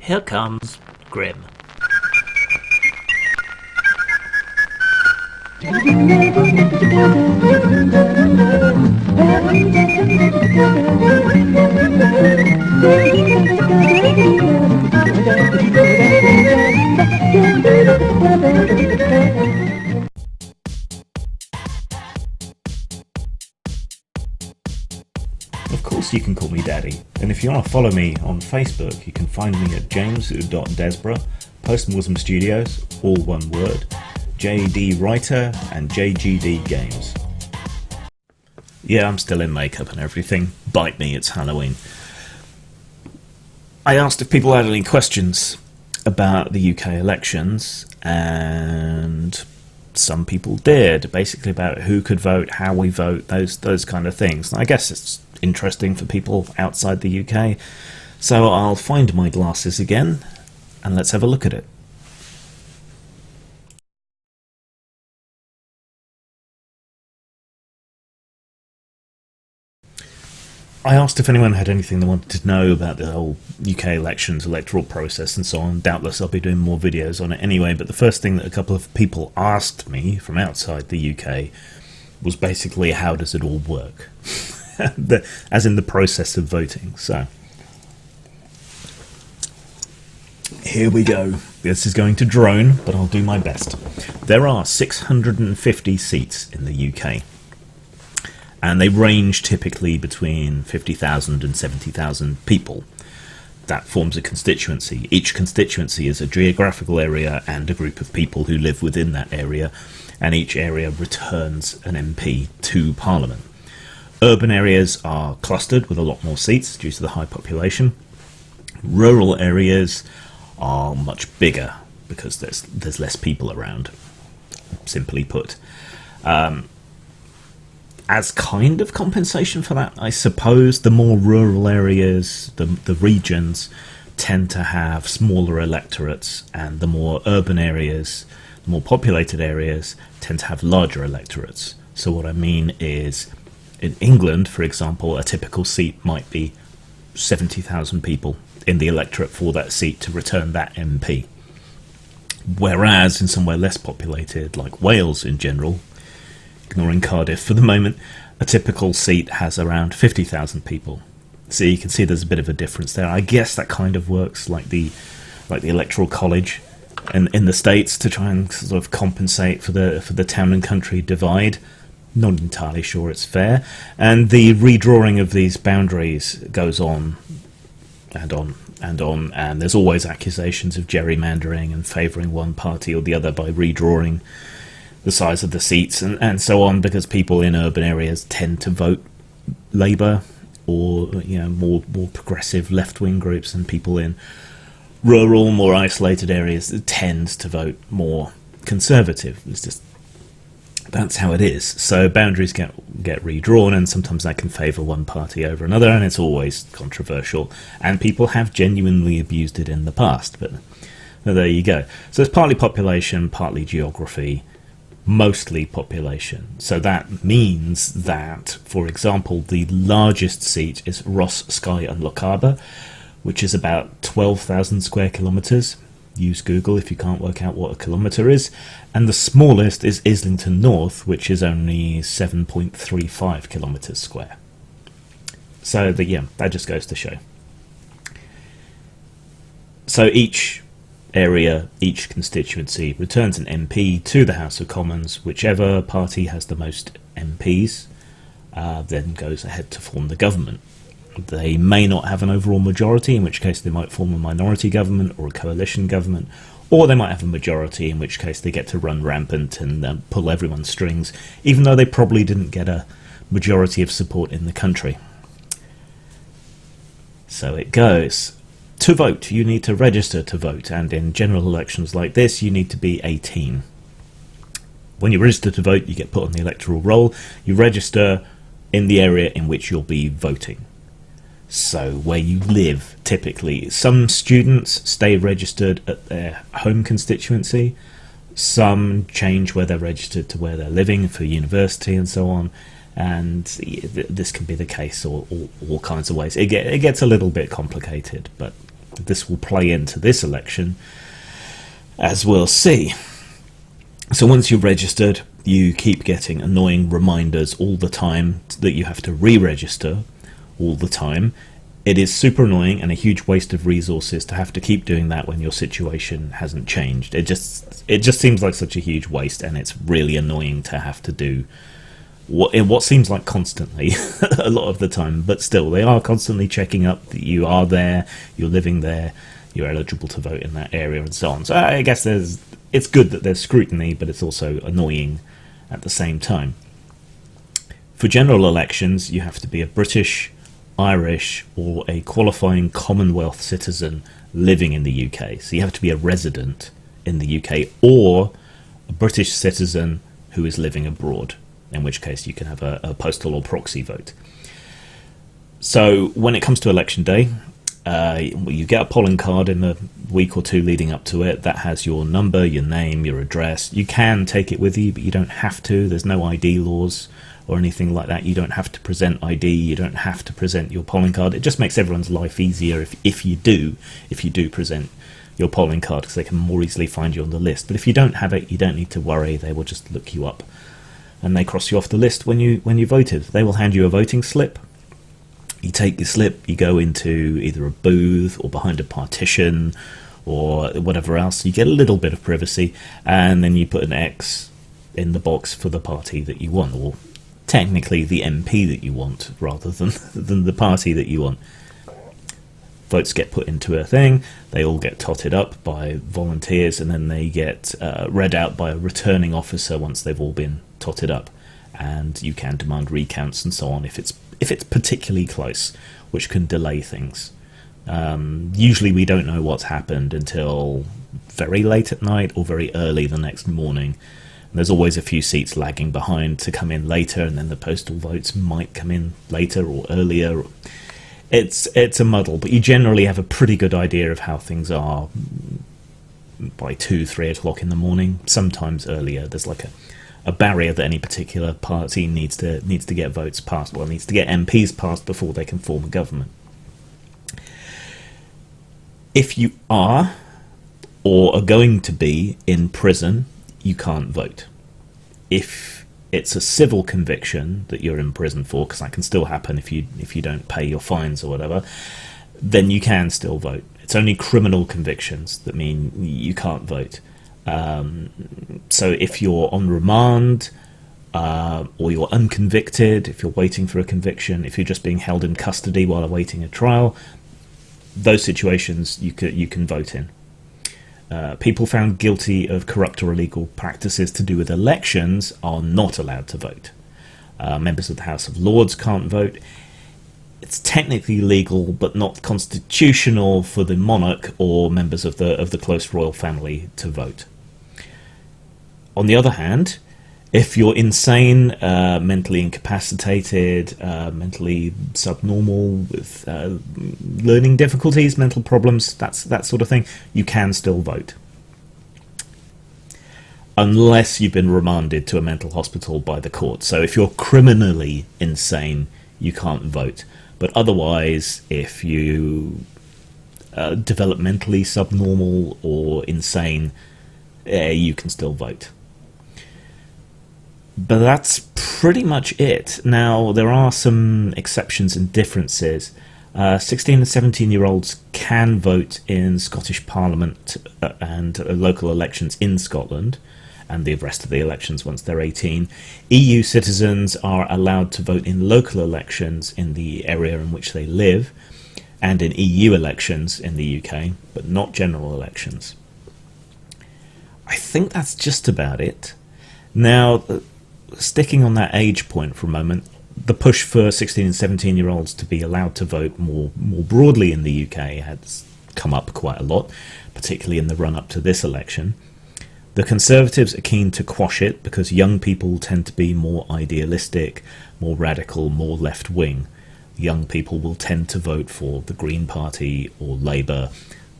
Here comes Grim. Of course you can call me Daddy, and if you want to follow me on Facebook, you can find me at james.desborough, Postmortem Studios, all one word, JD Writer and JGD Games. Yeah, I'm still in makeup and everything. Bite me, it's Halloween. I asked if people had any questions about the UK elections, and some people did, basically about who could vote, how we vote, those kind of things. And I guess it's interesting for people outside the UK, so I'll find my glasses again and let's have a look at it. I asked if anyone had anything they wanted to know about the whole UK elections, electoral process and so on. Doubtless I'll be doing more videos on it anyway, but the first thing that a couple of people asked me from outside the UK was basically, how does it all work? As in the process of voting. So here we go. This is going to drone, but I'll do my best. There are 650 seats in the UK, and they range typically between 50,000 and 70,000 people. That forms a constituency. Each constituency is a geographical area and a group of people who live within that area, and each area returns an MP to Parliament. Urban areas are clustered with a lot more seats due to the high population. Rural areas are much bigger because there's less people around, simply put. As kind of compensation for that, I suppose, the more rural areas, the regions, tend to have smaller electorates, and the more urban areas, the more populated areas, tend to have larger electorates. So what I mean is, in England, for example, a typical seat might be 70,000 people in the electorate for that seat to return that MP. Whereas in somewhere less populated, like Wales in general, ignoring Cardiff for the moment, a typical seat has around 50,000 people. So you can see there's a bit of a difference there. I guess that kind of works like the Electoral College in the States to try and sort of compensate for the town and country divide. Not entirely sure it's fair. And the redrawing of these boundaries goes on and on and on, and there's always accusations of gerrymandering and favouring one party or the other by redrawing the size of the seats and so on, because people in urban areas tend to vote Labour or more progressive left-wing groups, and people in rural, more isolated areas tend to vote more conservative. It's just, that's how it is. So boundaries get redrawn, and sometimes that can favour one party over another, and it's always controversial, and people have genuinely abused it in the past, but there you go. So it's partly population, partly geography, mostly population. So that means that, for example, the largest seat is Ross, Skye and Lochaber, which is about 12,000 square kilometres. Use Google if you can't work out what a kilometre is. And the smallest is Islington North, which is only 7.35 kilometres square. So that just goes to show. So each area, each constituency returns an MP to the House of Commons. Whichever party has the most MPs then goes ahead to form the government. They may not have an overall majority, in which case they might form a minority government or a coalition government, or they might have a majority, in which case they get to run rampant and pull everyone's strings, even though they probably didn't get a majority of support in the country. So it goes. To vote, you need to register to vote, and in general elections like this, you need to be 18. When you register to vote, you get put on the electoral roll. You register in the area in which you'll be voting. So where you live, typically. Some students stay registered at their home constituency. Some change where they're registered to where they're living for university and so on. And this can be the case all kinds of ways. It gets a little bit complicated, but this will play into this election, as we'll see. So once you're registered, you keep getting annoying reminders all the time that you have to re-register all the time. It is super annoying and a huge waste of resources to have to keep doing that when your situation hasn't changed. It just seems like such a huge waste, and it's really annoying to have to do what seems like constantly a lot of the time. But still, they are constantly checking up that you are there, you're living there, you're eligible to vote in that area, and so on. So I guess it's good that there's scrutiny, but it's also annoying at the same time. For general elections, you have to be a British, Irish, or a qualifying Commonwealth citizen living in the UK. So you have to be a resident in the UK or a British citizen who is living abroad, in which case you can have a postal or proxy vote. So when it comes to election day, you get a polling card in the week or two leading up to it that has your number, your name, your address. You can take it with you, but you don't have to. There's no ID laws or anything like that. You don't have to present ID. You don't have to present your polling card. It just makes everyone's life easier if you do present your polling card, because they can more easily find you on the list. But if you don't have it, you don't need to worry. They will just look you up and they cross you off the list when you voted. They will hand you a voting slip. You take your slip, you go into either a booth or behind a partition or whatever else. You get a little bit of privacy, and then you put an X in the box for the party that you want, or technically the MP that you want, rather than the party that you want. Votes get put into a thing, they all get totted up by volunteers, and then they get read out by a returning officer once they've all been totted up. And you can demand recounts and so on if it's particularly close, which can delay things. Usually we don't know what's happened until very late at night or very early the next morning. And there's always a few seats lagging behind to come in later, and then the postal votes might come in later or earlier. It's a muddle, but you generally have a pretty good idea of how things are by 2-3 o'clock in the morning, sometimes earlier. There's like a barrier that any particular party needs to get votes passed, well, needs to get MPs passed before they can form a government. If you are or are going to be in prison, you can't vote. If it's a civil conviction that you're in prison for, because that can still happen if you don't pay your fines or whatever, then you can still vote. It's only criminal convictions that mean you can't vote. So if you're on remand, or you're unconvicted, if you're waiting for a conviction, if you're just being held in custody while awaiting a trial, those situations you can vote in. People found guilty of corrupt or illegal practices to do with elections are not allowed to vote. Members of the House of Lords can't vote. It's technically legal, but not constitutional for the monarch or members of the close royal family to vote. On the other hand, if you're insane, mentally incapacitated, mentally subnormal, with learning difficulties, mental problems, that sort of thing, you can still vote. Unless you've been remanded to a mental hospital by the court. So if you're criminally insane, you can't vote. But otherwise, if you developmentally subnormal or insane, you can still vote. But that's pretty much it. Now, there are some exceptions and differences. 16 and 17-year-olds can vote in Scottish Parliament and local elections in Scotland, and the rest of the elections once they're 18. EU citizens are allowed to vote in local elections in the area in which they live, and in EU elections in the UK, but not general elections. I think that's just about it. Now, sticking on that age point for a moment, the push for 16 and 17-year-olds to be allowed to vote more broadly in the UK has come up quite a lot, particularly in the run-up to this election. The Conservatives are keen to quash it because young people tend to be more idealistic, more radical, more left-wing. Young people will tend to vote for the Green Party or Labour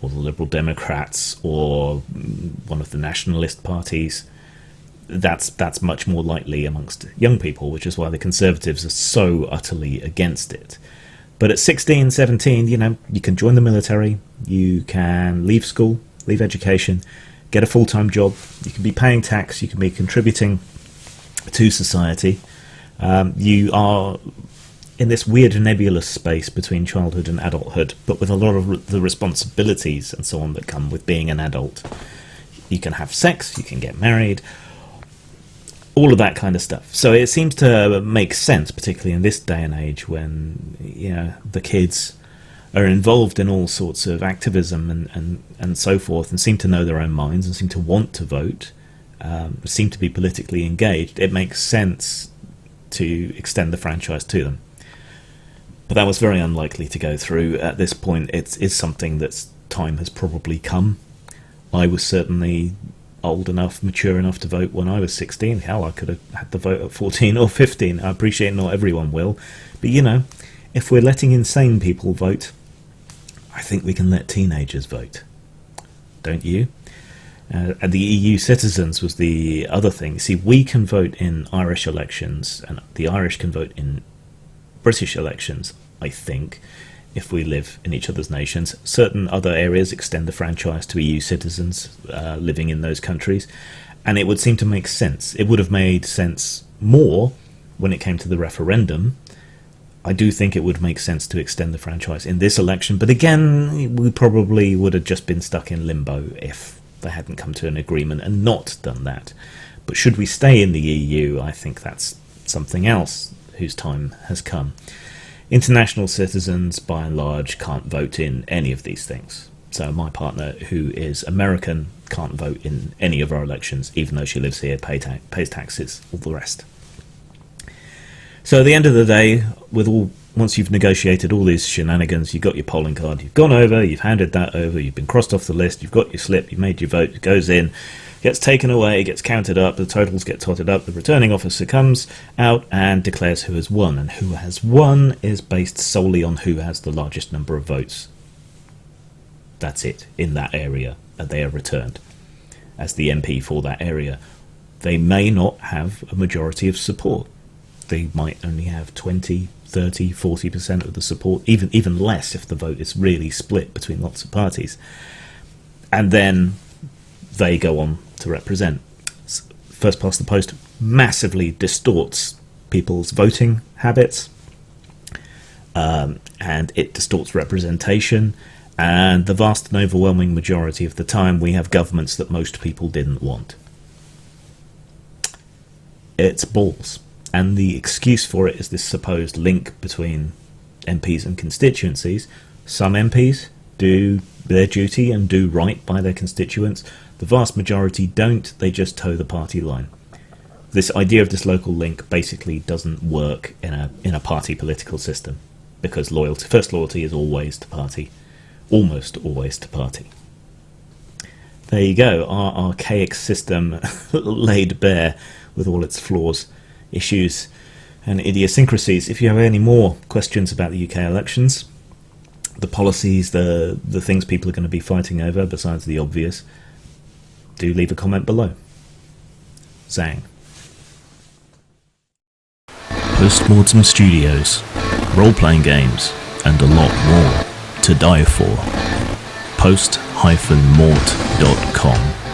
or the Liberal Democrats or one of the nationalist parties. That's much more likely amongst young people, which is why the Conservatives are so utterly against it. But at 16, 17, you can join the military, you can leave school, leave education, get a full-time job, you can be paying tax, you can be contributing to society. You are in this weird nebulous space between childhood and adulthood, but with a lot of the responsibilities and so on that come with being an adult. You can have sex, you can get married, all of that kind of stuff. So it seems to make sense, particularly in this day and age when the kids are involved in all sorts of activism and so forth, and seem to know their own minds and seem to want to vote, seem to be politically engaged. It makes sense to extend the franchise to them. But that was very unlikely to go through at this point. It's something that's time has probably come. I was certainly old enough, mature enough to vote when I was 16. Hell, I could have had the vote at 14 or 15. I appreciate not everyone will. But, if we're letting insane people vote, I think we can let teenagers vote. Don't you? And the EU citizens was the other thing. See, we can vote in Irish elections, and the Irish can vote in British elections, I think, if we live in each other's nations. Certain other areas extend the franchise to EU citizens living in those countries, and it would seem to make sense. It would have made sense more when it came to the referendum. I do think it would make sense to extend the franchise in this election, but again, we probably would have just been stuck in limbo if they hadn't come to an agreement and not done that. But should we stay in the EU, I think that's something else whose time has come. International citizens, by and large, can't vote in any of these things. So my partner, who is American, can't vote in any of our elections, even though she lives here, pays taxes, all the rest. So at the end of the day, once you've negotiated all these shenanigans, you've got your polling card, you've gone over, you've handed that over, you've been crossed off the list, you've got your slip, you've made your vote, it goes in, gets taken away, gets counted up, the totals get totted up, the returning officer comes out and declares who has won. And who has won is based solely on who has the largest number of votes. That's it, in that area, and they are returned as the MP for that area. They may not have a majority of support. They might only have 20, 30, 40% of the support, even less if the vote is really split between lots of parties. And then they go on to represent. First past the post massively distorts people's voting habits, and it distorts representation, and the vast and overwhelming majority of the time we have governments that most people didn't want. It's balls. And the excuse for it is this supposed link between MPs and constituencies. Some MPs do their duty and do right by their constituents. The vast majority don't, they just toe the party line. This idea of this local link basically doesn't work in a party political system, because first loyalty is always to party. Almost always to party. There you go, our archaic system laid bare with all its flaws, issues and idiosyncrasies. If you have any more questions about the UK elections, the policies, the things people are going to be fighting over besides the obvious, do leave a comment below. Zang. Postmortem Studios, role-playing games, and a lot more to die for. Post-mort.com